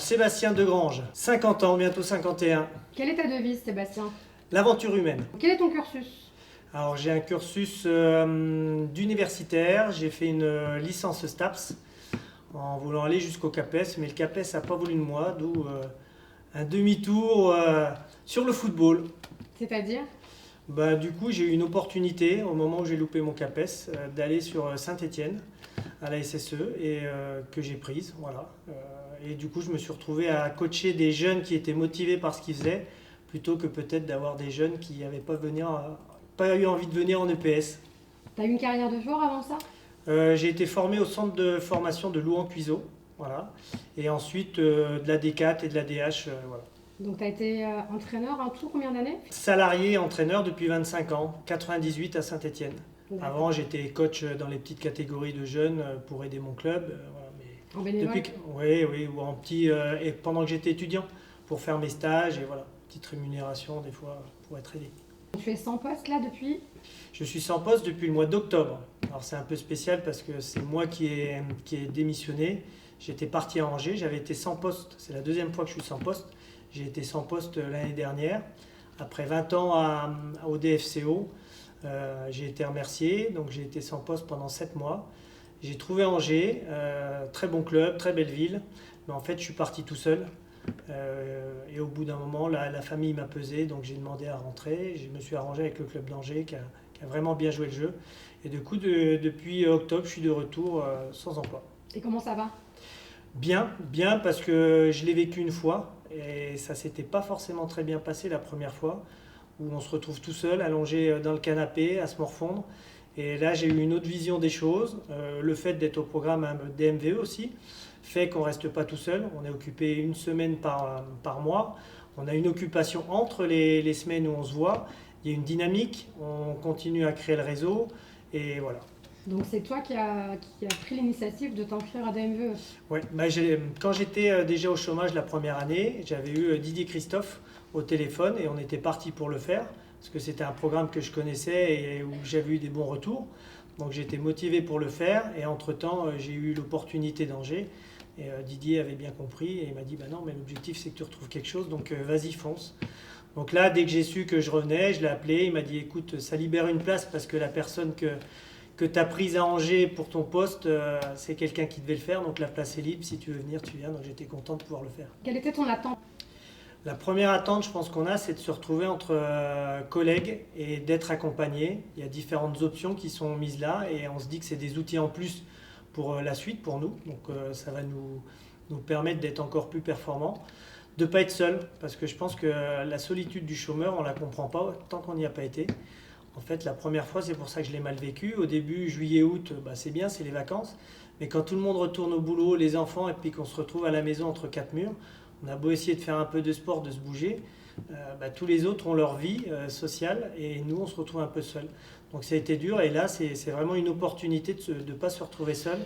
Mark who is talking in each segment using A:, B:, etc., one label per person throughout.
A: Sébastien Degrange, 50 ans, bientôt 51.
B: Quelle est ta devise, Sébastien?
A: L'aventure humaine.
B: Quel est ton cursus?
A: Alors j'ai un cursus d'universitaire, j'ai fait une licence STAPS en voulant aller jusqu'au CAPES, mais le CAPES n'a pas voulu de moi, d'où un demi-tour sur le football.
B: C'est-à-dire?
A: Du coup j'ai eu une opportunité au moment où j'ai loupé mon CAPES d'aller sur Saint-Étienne à la SSE et que j'ai prise, voilà. Et du coup je me suis retrouvé à coacher des jeunes qui étaient motivés par ce qu'ils faisaient, plutôt que peut-être d'avoir des jeunes qui n'avaient pas eu envie de venir en EPS.
B: T'as eu une carrière de joueur avant ça?
A: J'ai été formé au centre de formation de Louan-Cuiseaux, voilà. Et ensuite de la D4 et de la DH, voilà.
B: Donc t'as été entraîneur en tout combien d'années?
A: Salarié entraîneur depuis 25 ans, 98 à Saint-Étienne.
B: D'accord.
A: Avant j'étais coach dans les petites catégories de jeunes pour aider mon club. Voilà, mais
B: En bénévole?
A: oui, ou en petit, et pendant que j'étais étudiant, pour faire mes stages et voilà, petite rémunération des fois pour être aidé.
B: Tu es sans poste là depuis?
A: Je suis sans poste depuis le mois d'octobre. Alors c'est un peu spécial parce que c'est moi qui ai démissionné. J'étais parti à Angers, j'avais été sans poste. C'est la deuxième fois que je suis sans poste. J'ai été sans poste l'année dernière. Après 20 ans au DFCO, j'ai été remercié. Donc j'ai été sans poste pendant 7 mois. J'ai trouvé Angers, très bon club, très belle ville. Mais en fait, je suis parti tout seul. Et au bout d'un moment, la famille m'a pesé, donc j'ai demandé à rentrer. Je me suis arrangé avec le club d'Angers qui a vraiment bien joué le jeu. Et du coup, depuis octobre, je suis de retour sans emploi.
B: Et comment ça va?
A: Bien parce que je l'ai vécu une fois et ça s'était pas forcément très bien passé la première fois, où on se retrouve tout seul, allongé dans le canapé, à se morfondre. Et là, j'ai eu une autre vision des choses. Le fait d'être au programme DMVE aussi fait qu'on ne reste pas tout seul. On est occupé une semaine par mois. On a une occupation entre les semaines où on se voit. Il y a une dynamique. On continue à créer le réseau. Et voilà.
B: Donc c'est toi qui a pris l'initiative de t'inscrire à DMVE?
A: Ouais, quand j'étais déjà au chômage la première année, j'avais eu Didier Christophe au téléphone et on était parti pour le faire. Parce que c'était un programme que je connaissais et où j'avais eu des bons retours. Donc j'étais motivé pour le faire et entre-temps j'ai eu l'opportunité d'Angers et Didier avait bien compris et il m'a dit non mais l'objectif c'est que tu retrouves quelque chose donc vas-y fonce. Donc là dès que j'ai su que je revenais, je l'ai appelé, il m'a dit écoute ça libère une place parce que la personne que tu as prise à Angers pour ton poste c'est quelqu'un qui devait le faire donc la place est libre, si tu veux venir tu viens, donc j'étais content de pouvoir le faire.
B: Quelle était ton attente?
A: La première attente, je pense qu'on a, c'est de se retrouver entre collègues et d'être accompagné. Il y a différentes options qui sont mises là et on se dit que c'est des outils en plus pour la suite, pour nous. Donc ça va nous permettre d'être encore plus performants. De ne pas être seul, parce que je pense que la solitude du chômeur, on ne la comprend pas tant qu'on n'y a pas été. En fait, la première fois, c'est pour ça que je l'ai mal vécu. Au début, juillet, août, c'est bien, c'est les vacances. Mais quand tout le monde retourne au boulot, les enfants, et puis qu'on se retrouve à la maison entre quatre murs, on a beau essayer de faire un peu de sport, de se bouger, tous les autres ont leur vie sociale et nous on se retrouve un peu seuls. Donc ça a été dur et là c'est vraiment une opportunité de ne pas se retrouver seul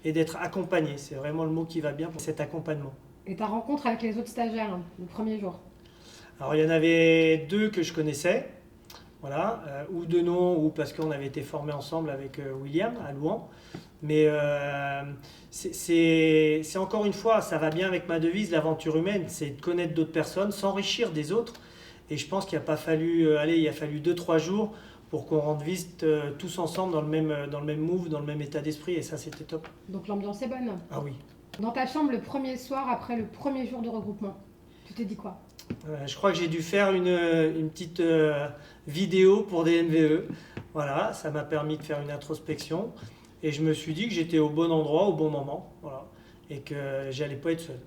A: et d'être accompagné. C'est vraiment le mot qui va bien pour cet accompagnement.
B: Et ta rencontre avec les autres stagiaires, le premier jour? Alors
A: il y en avait deux que je connaissais, voilà, ou de nom ou parce qu'on avait été formés ensemble avec William à Louan. Mais c'est encore une fois, ça va bien avec ma devise, l'aventure humaine, c'est de connaître d'autres personnes, s'enrichir des autres. Et je pense qu'il n'a pas fallu, il a fallu 2-3 jours pour qu'on rende visite tous ensemble dans le même move, dans le même état d'esprit. Et ça, c'était top.
B: Donc l'ambiance est bonne?
A: Ah oui.
B: Dans ta chambre, le premier soir, après le premier jour de regroupement, tu t'es dit quoi?
A: Je crois que j'ai dû faire une petite vidéo pour DMVE. Voilà, ça m'a permis de faire une introspection. Et je me suis dit que j'étais au bon endroit, au bon moment, voilà, et que j'allais pas être seul.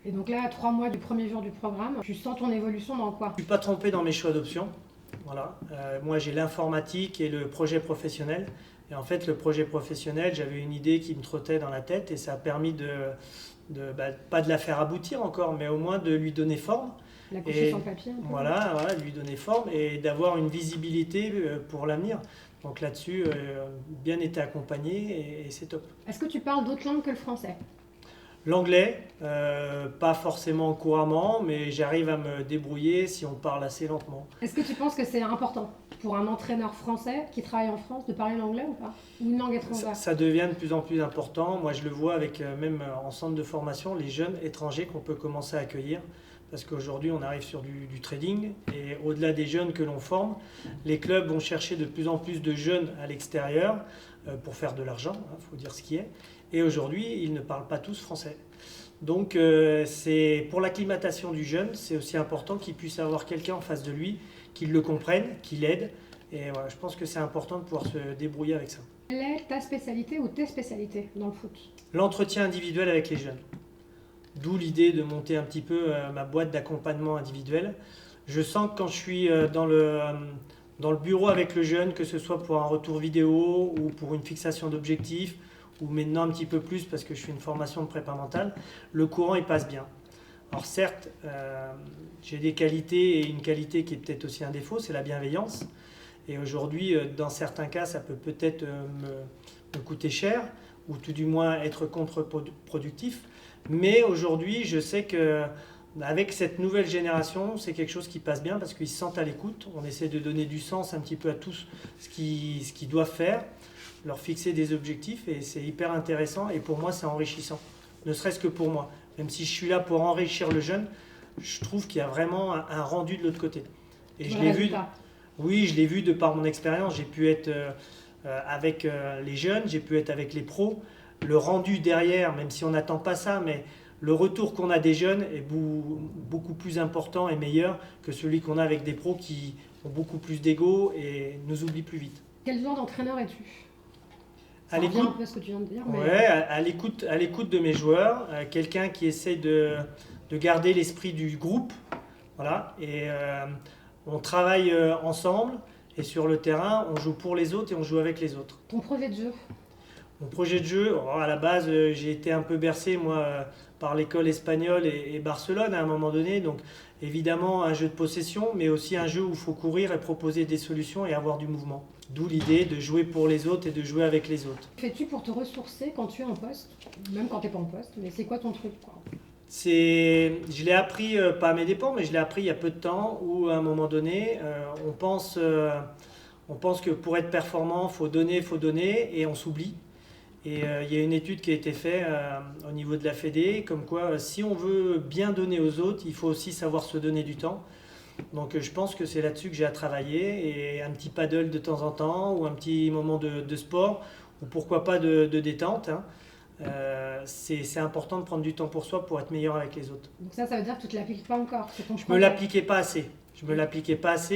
B: Et donc là, à 3 mois du premier jour du programme, tu sens ton évolution dans quoi?
A: Je ne suis pas trompé dans mes choix d'options. Voilà. Moi, j'ai l'informatique et le projet professionnel. Et en fait, le projet professionnel, j'avais une idée qui me trottait dans la tête et ça a permis pas de la faire aboutir encore, mais au moins de lui donner forme.
B: La coucher sur le papier un peu.
A: Voilà, lui donner forme et d'avoir une visibilité pour l'avenir. Donc là-dessus, bien été accompagné et c'est top.
B: Est-ce que tu parles d'autres langues que le français?
A: L'anglais, pas forcément couramment, mais j'arrive à me débrouiller si on parle assez lentement.
B: Est-ce que tu penses que c'est important? pour un entraîneur français qui travaille en France de parler l'anglais ou pas? Ou une langue étrangère?
A: Ça devient de plus en plus important. Moi, je le vois avec même en centre de formation, les jeunes étrangers qu'on peut commencer à accueillir. Parce qu'aujourd'hui, on arrive sur du trading. Et au-delà des jeunes que l'on forme, les clubs vont chercher de plus en plus de jeunes à l'extérieur pour faire de l'argent, il faut dire ce qui est. Et aujourd'hui, ils ne parlent pas tous français. Donc, c'est pour l'acclimatation du jeune, c'est aussi important qu'il puisse avoir quelqu'un en face de lui qui le comprenne, qui l'aide. Et voilà, je pense que c'est important de pouvoir se débrouiller avec ça.
B: Quelle est ta spécialité ou tes spécialités dans le foot?
A: L'entretien individuel avec les jeunes. D'où l'idée de monter un petit peu ma boîte d'accompagnement individuel. Je sens que quand je suis dans le bureau avec le jeune, que ce soit pour un retour vidéo ou pour une fixation d'objectifs, ou maintenant un petit peu plus parce que je fais une formation de prépa mentale, le courant il passe bien. Alors certes, j'ai des qualités et une qualité qui est peut-être aussi un défaut, c'est la bienveillance. Et aujourd'hui, dans certains cas, ça peut peut-être me coûter cher, ou tout du moins être contre-productif. Mais aujourd'hui, je sais que avec cette nouvelle génération, c'est quelque chose qui passe bien parce qu'ils se sentent à l'écoute. On essaie de donner du sens un petit peu à tous ce qu'ils doivent faire, leur fixer des objectifs et c'est hyper intéressant. Et pour moi, c'est enrichissant, ne serait-ce que pour moi. Même si je suis là pour enrichir le jeune, je trouve qu'il y a vraiment un rendu de l'autre côté. Et je l'ai vu. Oui, je l'ai vu de par mon expérience. J'ai pu être avec les jeunes, j'ai pu être avec les pros. Le rendu derrière, même si on n'attend pas ça, mais le retour qu'on a des jeunes est beaucoup plus important et meilleur que celui qu'on a avec des pros qui ont beaucoup plus d'ego et nous oublient plus vite.
B: Quel genre d'entraîneur es-tu?
A: À l'écoute,
B: un peu ce que tu viens de dire. Mais...
A: ouais, à l'écoute de mes joueurs, quelqu'un qui essaie de garder l'esprit du groupe, voilà, et on travaille ensemble et sur le terrain, on joue pour les autres et on joue avec les autres.
B: Ton projet de jeu?
A: Mon projet de jeu, à la base, j'ai été un peu bercé, moi, par l'école espagnole et Barcelone à un moment donné. Donc, évidemment, un jeu de possession, mais aussi un jeu où il faut courir et proposer des solutions et avoir du mouvement. D'où l'idée de jouer pour les autres et de jouer avec les autres.
B: Fais-tu pour te ressourcer quand tu es en poste? Même quand tu n'es pas en poste, mais c'est quoi ton truc, quoi?
A: Je l'ai appris, pas à mes dépens, mais je l'ai appris il y a peu de temps, où à un moment donné, on pense que pour être performant, il faut donner, et on s'oublie. Et il y a une étude qui a été faite au niveau de la Fédé, comme quoi si on veut bien donner aux autres, il faut aussi savoir se donner du temps. Donc je pense que c'est là-dessus que j'ai à travailler, et un petit paddle de temps en temps, ou un petit moment de sport, ou pourquoi pas de détente. Hein. C'est important de prendre du temps pour soi pour être meilleur avec les autres.
B: Donc ça veut dire que tu ne te l'appliques pas encore?
A: Je ne me l'appliquais pas assez.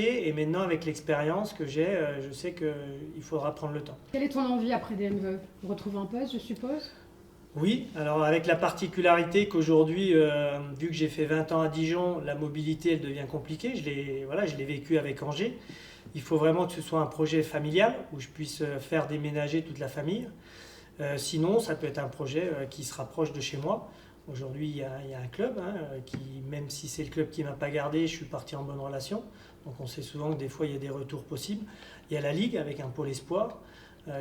A: Et maintenant avec l'expérience que j'ai, je sais qu'il faudra prendre le temps.
B: Quelle est ton envie après DMVE? Retrouver un poste, je suppose?
A: Oui, alors avec la particularité qu'aujourd'hui, vu que j'ai fait 20 ans à Dijon, la mobilité elle devient compliquée. Je l'ai vécu avec Angers. Il faut vraiment que ce soit un projet familial où je puisse faire déménager toute la famille. Sinon, ça peut être un projet qui se rapproche de chez moi. Aujourd'hui, il y a un club qui, même si c'est le club qui ne m'a pas gardé, je suis parti en bonne relation. Donc on sait souvent que des fois, il y a des retours possibles. Il y a la Ligue avec un pôle espoir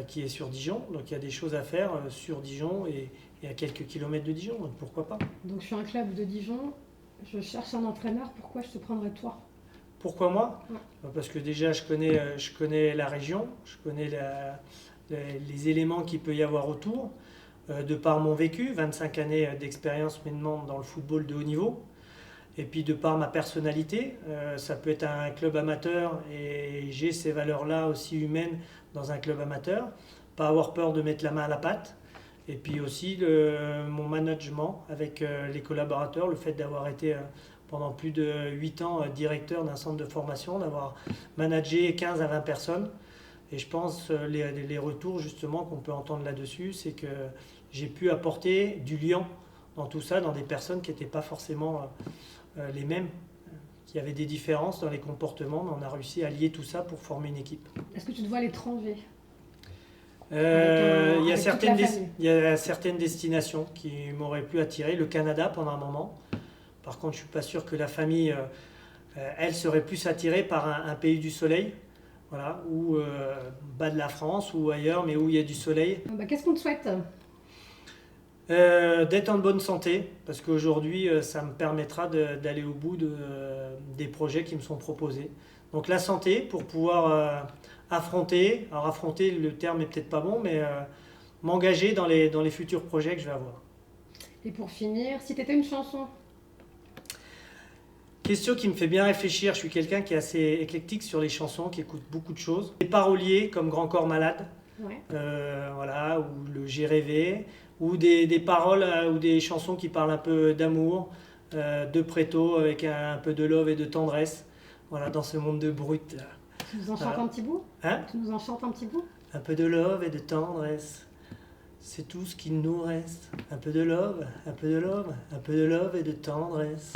A: qui est sur Dijon. Donc il y a des choses à faire sur Dijon et à quelques kilomètres de Dijon. Donc pourquoi pas.
B: Donc je suis un club de Dijon, je cherche un entraîneur. Pourquoi je te prendrais toi?
A: Pourquoi moi?
B: Ouais.
A: Parce que déjà, je connais la région, je connais les éléments qu'il peut y avoir autour. De par mon vécu, 25 années d'expérience maintenant dans le football de haut niveau, et puis de par ma personnalité, ça peut être un club amateur et j'ai ces valeurs-là aussi humaines dans un club amateur, pas avoir peur de mettre la main à la pâte, et puis aussi mon management avec les collaborateurs, le fait d'avoir été pendant plus de 8 ans directeur d'un centre de formation, d'avoir managé 15 à 20 personnes. Et je pense les retours justement qu'on peut entendre là-dessus, c'est que j'ai pu apporter du lien dans tout ça, dans des personnes qui n'étaient pas forcément les mêmes, qui avaient des différences dans les comportements, mais on a réussi à lier tout ça pour former une équipe.
B: Est-ce que tu te vois à l'étranger?
A: Il y a certaines destinations qui m'auraient pu attirer. Le Canada pendant un moment. Par contre, je ne suis pas sûr que la famille, elle serait plus attirée par un pays du soleil. Voilà, ou bas de la France ou ailleurs, mais où il y a du soleil.
B: Qu'est-ce qu'on te souhaite?
A: D'être en bonne santé, parce qu'aujourd'hui, ça me permettra d'aller au bout des projets qui me sont proposés. Donc la santé pour pouvoir affronter, alors affronter le terme est peut-être pas bon, mais m'engager dans les futurs projets que je vais avoir.
B: Et pour finir, si tu étais une chanson?
A: Question qui me fait bien réfléchir, je suis quelqu'un qui est assez éclectique sur les chansons, qui écoute beaucoup de choses. Des paroliers comme Grand Corps Malade,
B: Ouais.
A: voilà, ou le J'ai rêvé, ou des paroles ou des chansons qui parlent un peu d'amour, de préto avec un peu de love et de tendresse, voilà, dans ce monde de brut.
B: Tu nous en chantes
A: Voilà.
B: un petit bout?
A: Hein?
B: Tu nous en chantes un petit bout?
A: Un peu de love et de tendresse, c'est tout ce qu'il nous reste. Un peu de love, un peu de love, un peu de love et de tendresse.